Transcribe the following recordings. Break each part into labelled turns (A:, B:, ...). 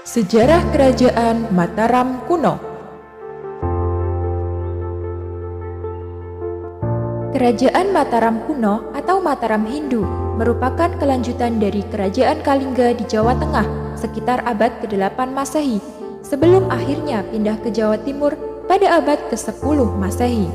A: Sejarah Kerajaan Mataram Kuno. Kerajaan Mataram kuno atau Mataram Hindu merupakan kelanjutan dari Kerajaan Kalingga di Jawa Tengah sekitar abad ke-8 Masehi, sebelum akhirnya pindah ke Jawa Timur pada abad ke-10 Masehi.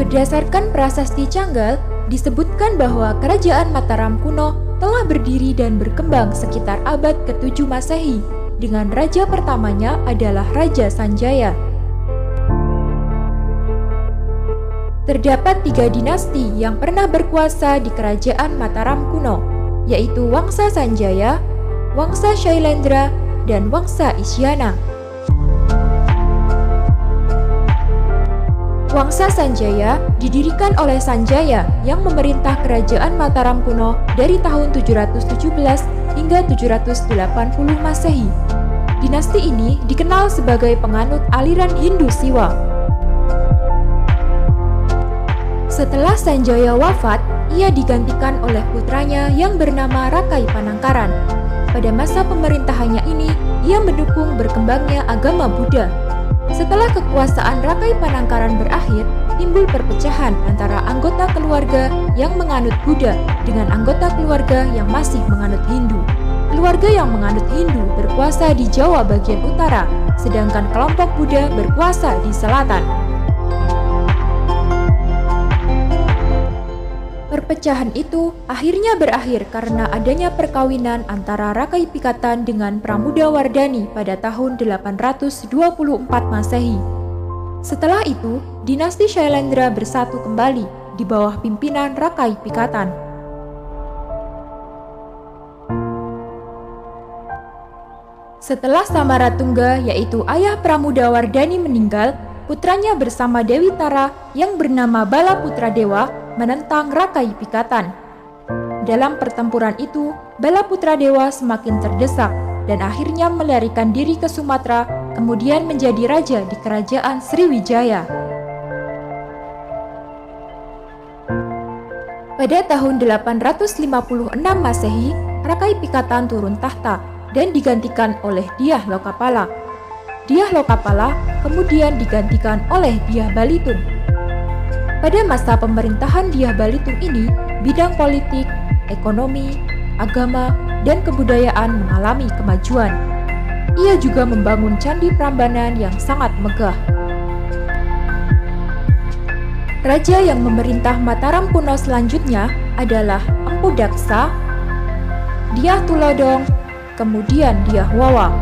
A: Berdasarkan prasasti Canggal, disebutkan bahwa Kerajaan Mataram kuno telah berdiri dan berkembang sekitar abad ke-7 Masehi, dengan raja pertamanya adalah Raja Sanjaya. Terdapat 3 dinasti yang pernah berkuasa di Kerajaan Mataram kuno, yaitu Wangsa Sanjaya, Wangsa Shailendra, dan Wangsa Isyana. Wangsa Sanjaya didirikan oleh Sanjaya yang memerintah Kerajaan Mataram kuno dari tahun 717 hingga 780 Masehi. Dinasti ini dikenal sebagai penganut aliran Hindu Siwa. Setelah Sanjaya wafat, ia digantikan oleh putranya yang bernama Rakai Panangkaran. Pada masa pemerintahannya ini, ia mendukung berkembangnya agama Buddha. Setelah kekuasaan Rakai Panangkaran berakhir, timbul perpecahan antara anggota keluarga yang menganut Buddha dengan anggota keluarga yang masih menganut Hindu. Keluarga yang menganut Hindu berkuasa di Jawa bagian utara, sedangkan kelompok Buddha berkuasa di selatan. Perpecahan itu akhirnya berakhir karena adanya perkawinan antara Rakai Pikatan dengan Pramudawardhani pada tahun 824 Masehi. Setelah itu, dinasti Shailendra bersatu kembali di bawah pimpinan Rakai Pikatan. Setelah Samaratungga, yaitu ayah Pramudawardhani meninggal, putranya bersama Dewi Tara yang bernama Balaputra Dewa menentang Rakai Pikatan. Dalam pertempuran itu, Balaputra Dewa semakin terdesak dan akhirnya melarikan diri ke Sumatera, kemudian menjadi raja di Kerajaan Sriwijaya. Pada tahun 856 Masehi, Rakai Pikatan turun tahta dan digantikan oleh Dyah Lokapala. Dyah Lokapala kemudian digantikan oleh Dyah Balitung. Pada masa pemerintahan Dyah Balitung ini, bidang politik, ekonomi, agama, dan kebudayaan mengalami kemajuan. Ia juga membangun Candi Prambanan yang sangat megah. Raja yang memerintah Mataram kuno selanjutnya adalah Empu Daksa, Dyah Tulodong, kemudian Dyah Wawa.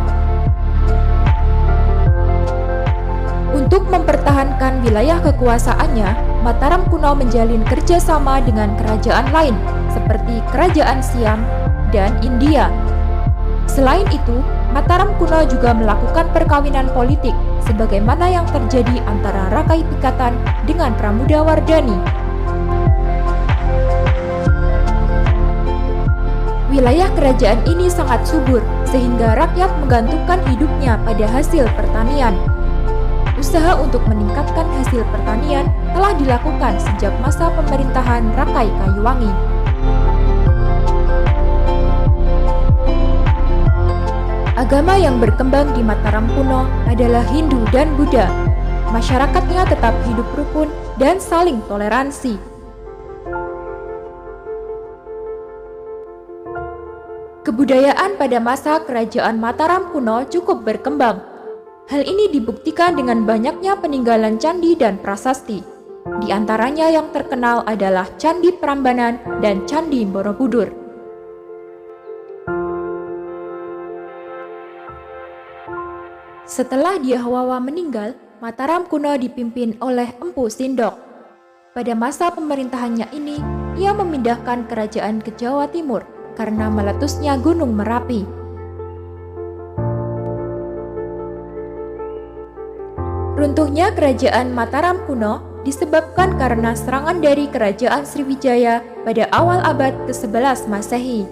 A: Untuk mempertahankan wilayah kekuasaannya, Mataram kuno menjalin kerjasama dengan kerajaan lain seperti Kerajaan Siam dan India. Selain itu, Mataram kuno juga melakukan perkawinan politik sebagaimana yang terjadi antara Rakai Pikatan dengan Pramudawardhani. Wilayah kerajaan ini sangat subur sehingga rakyat menggantungkan hidupnya pada hasil pertanian. Usaha untuk meningkatkan hasil pertanian telah dilakukan sejak masa pemerintahan Rakai Kayuwangi. Agama yang berkembang di Mataram kuno adalah Hindu dan Buddha. Masyarakatnya tetap hidup rukun dan saling toleransi. Kebudayaan pada masa Kerajaan Mataram kuno cukup berkembang. Hal ini dibuktikan dengan banyaknya peninggalan candi dan prasasti. Di antaranya yang terkenal adalah Candi Prambanan dan Candi Borobudur. Setelah Dyah Wawa meninggal, Mataram kuno dipimpin oleh Empu Sindok. Pada masa pemerintahannya ini, ia memindahkan kerajaan ke Jawa Timur karena meletusnya Gunung Merapi. Runtuhnya Kerajaan Mataram kuno disebabkan karena serangan dari Kerajaan Sriwijaya pada awal abad ke-11 Masehi.